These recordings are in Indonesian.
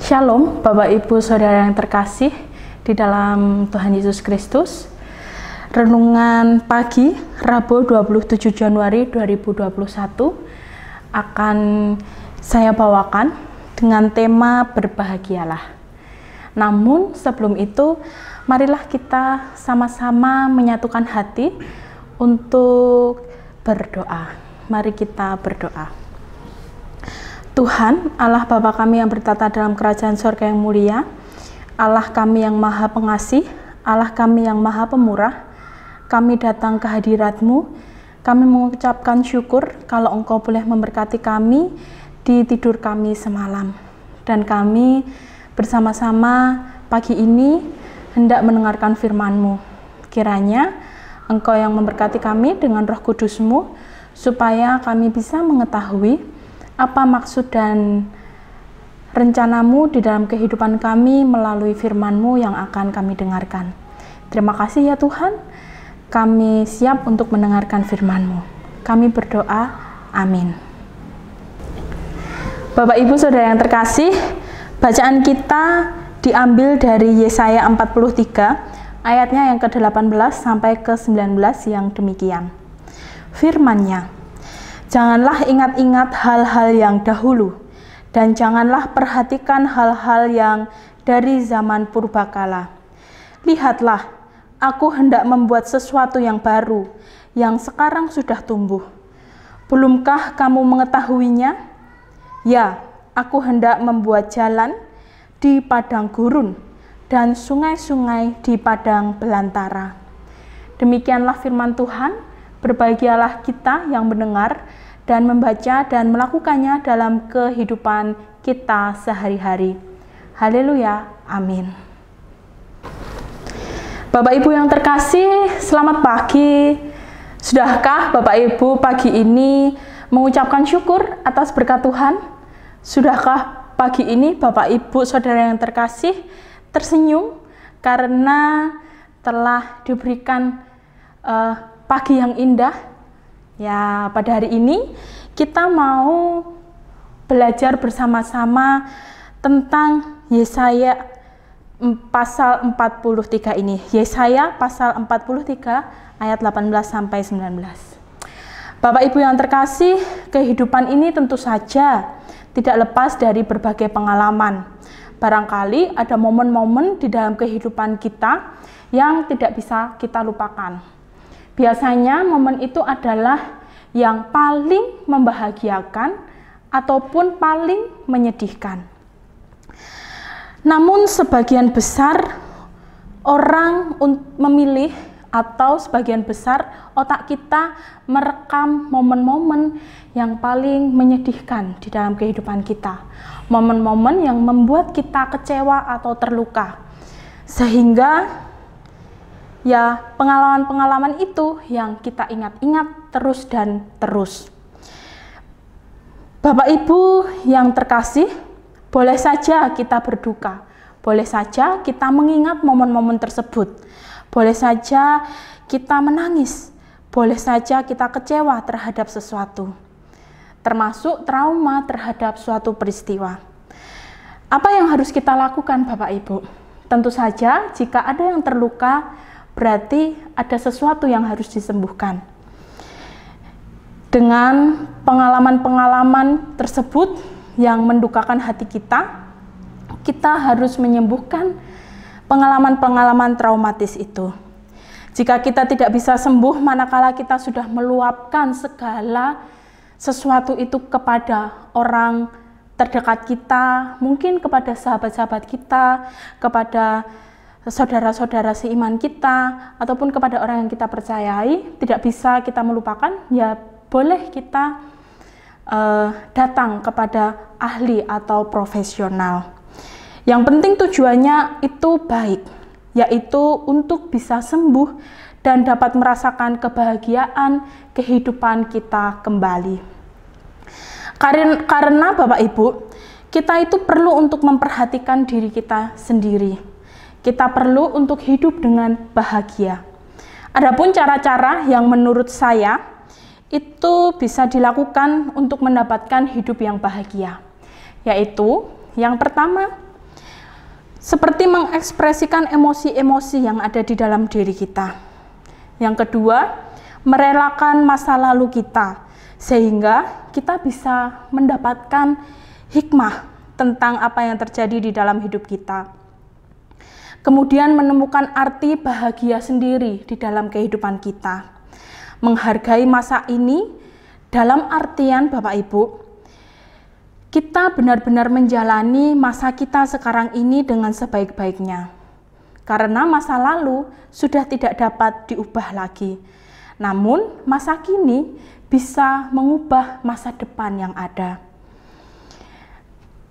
Shalom, Bapak Ibu Saudara yang terkasih di dalam Tuhan Yesus Kristus. Renungan pagi Rabu 27 Januari 2021 akan saya bawakan dengan tema berbahagialah. Namun sebelum itu, marilah kita sama-sama menyatukan hati untuk berdoa. Mari kita berdoa. Tuhan, Allah Bapa kami yang bertata dalam kerajaan sorga yang mulia, Allah kami yang maha pengasih, Allah kami yang maha pemurah, kami datang ke hadirat-Mu, kami mengucapkan syukur kalau Engkau boleh memberkati kami di tidur kami semalam. Dan kami bersama-sama pagi ini hendak mendengarkan firman-Mu. Kiranya Engkau yang memberkati kami dengan Roh Kudus-Mu, supaya kami bisa mengetahui apa maksud dan rencana-Mu di dalam kehidupan kami melalui firman-Mu yang akan kami dengarkan. Terima kasih ya Tuhan, kami siap untuk mendengarkan firman-Mu. Kami berdoa, amin. Bapak Ibu Saudara yang terkasih, bacaan kita diambil dari Yesaya 43, ayatnya yang ke-18 sampai ke-19 yang demikian. Firman-Nya, janganlah ingat-ingat hal-hal yang dahulu, dan janganlah perhatikan hal-hal yang dari zaman purbakala. Lihatlah, aku hendak membuat sesuatu yang baru, yang sekarang sudah tumbuh. Belumkah kamu mengetahuinya? Ya, aku hendak membuat jalan di padang gurun, dan sungai-sungai di padang belantara. Demikianlah firman Tuhan. Berbahagialah kita yang mendengar dan membaca dan melakukannya dalam kehidupan kita sehari-hari. Haleluya, amin. Bapak Ibu yang terkasih, selamat pagi. Sudahkah Bapak Ibu pagi ini mengucapkan syukur atas berkat Tuhan? Sudahkah pagi ini Bapak Ibu Saudara yang terkasih tersenyum karena telah diberikan pagi yang indah? Ya, pada hari ini kita mau belajar bersama-sama tentang Yesaya pasal 43 ini. Yesaya pasal 43 ayat 18 sampai 19. Bapak Ibu yang terkasih, kehidupan ini tentu saja tidak lepas dari berbagai pengalaman. Barangkali ada momen-momen di dalam kehidupan kita yang tidak bisa kita lupakan. Biasanya momen itu adalah yang paling membahagiakan ataupun paling menyedihkan. Namun sebagian besar orang memilih atau sebagian besar otak kita merekam momen-momen yang paling menyedihkan di dalam kehidupan kita. Momen-momen yang membuat kita kecewa atau terluka. Sehingga ya, pengalaman-pengalaman itu yang kita ingat-ingat terus dan terus. Bapak Ibu yang terkasih, boleh saja kita berduka, boleh saja kita mengingat momen-momen tersebut, boleh saja kita menangis, boleh saja kita kecewa terhadap sesuatu, termasuk trauma terhadap suatu peristiwa. Apa yang harus kita lakukan Bapak Ibu? Tentu saja jika ada yang terluka, berarti ada sesuatu yang harus disembuhkan. Dengan pengalaman-pengalaman tersebut yang mendukakan hati kita, kita harus menyembuhkan pengalaman-pengalaman traumatis itu. Jika kita tidak bisa sembuh, manakala kita sudah meluapkan segala sesuatu itu kepada orang terdekat kita, mungkin kepada sahabat-sahabat kita, kepada saudara-saudara seiman kita, ataupun kepada orang yang kita percayai, tidak bisa kita melupakan, ya boleh kita datang kepada ahli atau profesional. Yang penting tujuannya itu baik, yaitu untuk bisa sembuh dan dapat merasakan kebahagiaan kehidupan kita kembali. Karena Bapak Ibu, kita itu perlu untuk memperhatikan diri kita sendiri. Kita perlu untuk hidup dengan bahagia. Adapun cara-cara yang menurut saya itu bisa dilakukan untuk mendapatkan hidup yang bahagia, yaitu yang pertama, seperti mengekspresikan emosi-emosi yang ada di dalam diri kita. Yang kedua, merelakan masa lalu kita, sehingga kita bisa mendapatkan hikmah tentang apa yang terjadi di dalam hidup kita. Kemudian menemukan arti bahagia sendiri di dalam kehidupan kita. Menghargai masa ini dalam artian Bapak Ibu, kita benar-benar menjalani masa kita sekarang ini dengan sebaik-baiknya. Karena masa lalu sudah tidak dapat diubah lagi. Namun masa kini bisa mengubah masa depan yang ada.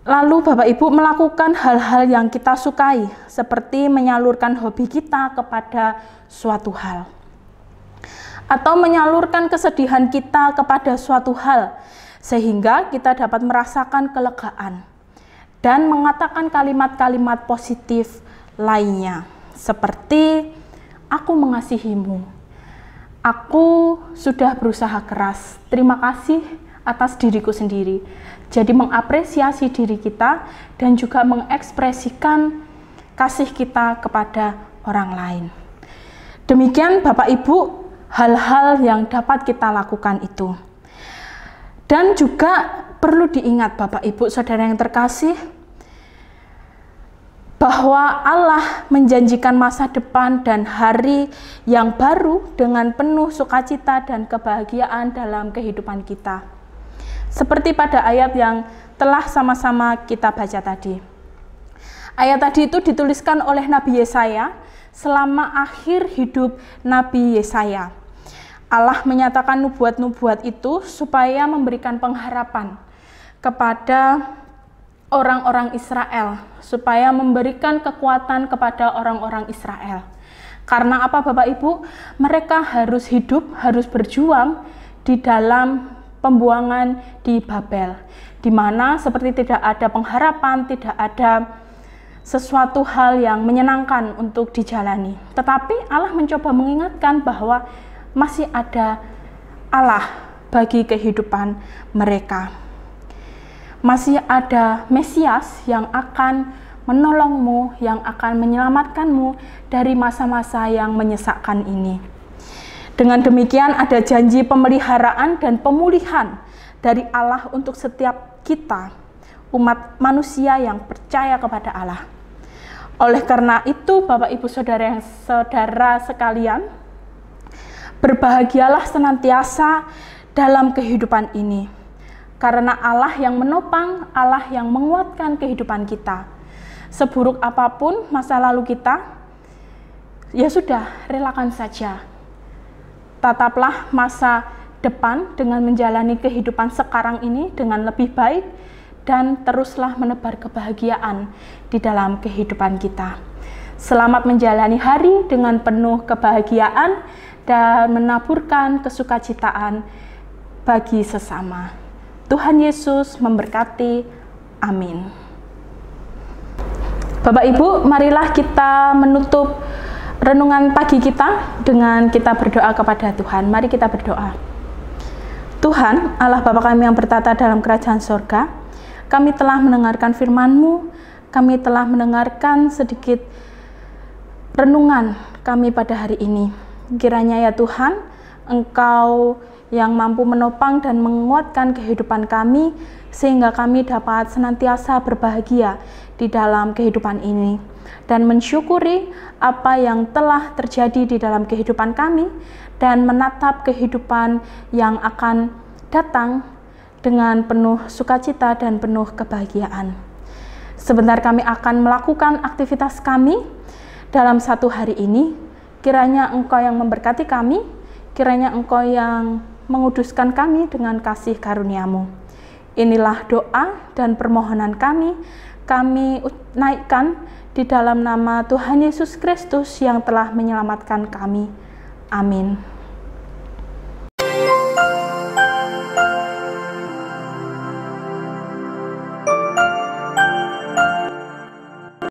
Lalu Bapak Ibu melakukan hal-hal yang kita sukai, seperti menyalurkan hobi kita kepada suatu hal. Atau menyalurkan kesedihan kita kepada suatu hal, sehingga kita dapat merasakan kelegaan. Dan mengatakan kalimat-kalimat positif lainnya, seperti, aku mengasihimu, aku sudah berusaha keras, terima kasih atas diriku sendiri. Jadi mengapresiasi diri kita dan juga mengekspresikan kasih kita kepada orang lain. Demikian Bapak Ibu, hal-hal yang dapat kita lakukan itu. Dan juga perlu diingat Bapak Ibu Saudara yang terkasih, bahwa Allah menjanjikan masa depan dan hari yang baru dengan penuh sukacita dan kebahagiaan dalam kehidupan kita. Seperti pada ayat yang telah sama-sama kita baca tadi. Ayat tadi itu dituliskan oleh Nabi Yesaya selama akhir hidup Nabi Yesaya. Allah menyatakan nubuat-nubuat itu supaya memberikan pengharapan kepada orang-orang Israel, supaya memberikan kekuatan kepada orang-orang Israel. Karena apa Bapak Ibu? Mereka harus hidup, harus berjuang di dalam pembuangan di Babel, di mana seperti tidak ada pengharapan, tidak ada sesuatu hal yang menyenangkan untuk dijalani. Tetapi Allah mencoba mengingatkan bahwa masih ada Allah bagi kehidupan mereka. Masih ada Mesias yang akan menolongmu, yang akan menyelamatkanmu dari masa-masa yang menyesakkan ini. Dengan demikian ada janji pemeliharaan dan pemulihan dari Allah untuk setiap kita, umat manusia yang percaya kepada Allah. Oleh karena itu Bapak Ibu Saudara sekalian, berbahagialah senantiasa dalam kehidupan ini. Karena Allah yang menopang, Allah yang menguatkan kehidupan kita. Seburuk apapun masa lalu kita, ya sudah, relakan saja. Tataplah masa depan dengan menjalani kehidupan sekarang ini dengan lebih baik dan teruslah menebar kebahagiaan di dalam kehidupan kita. Selamat menjalani hari dengan penuh kebahagiaan dan menaburkan kesukacitaan bagi sesama. Tuhan Yesus memberkati. Amin. Bapak Ibu, marilah kita menutup renungan pagi kita dengan kita berdoa kepada Tuhan. Mari kita berdoa. Tuhan, Allah Bapa kami yang bertata dalam kerajaan sorga, kami telah mendengarkan firman-Mu, kami telah mendengarkan sedikit renungan kami pada hari ini. Kiranya ya Tuhan, Engkau yang mampu menopang dan menguatkan kehidupan kami, sehingga kami dapat senantiasa berbahagia di dalam kehidupan ini dan mensyukuri apa yang telah terjadi di dalam kehidupan kami dan menatap kehidupan yang akan datang dengan penuh sukacita dan penuh kebahagiaan. Sebentar kami akan melakukan aktivitas kami dalam satu hari ini. Kiranya Engkau yang memberkati kami, kiranya Engkau yang menguduskan kami dengan kasih karunia-Mu. Inilah doa dan permohonan kami naikkan di dalam nama Tuhan Yesus Kristus yang telah menyelamatkan kami. Amin.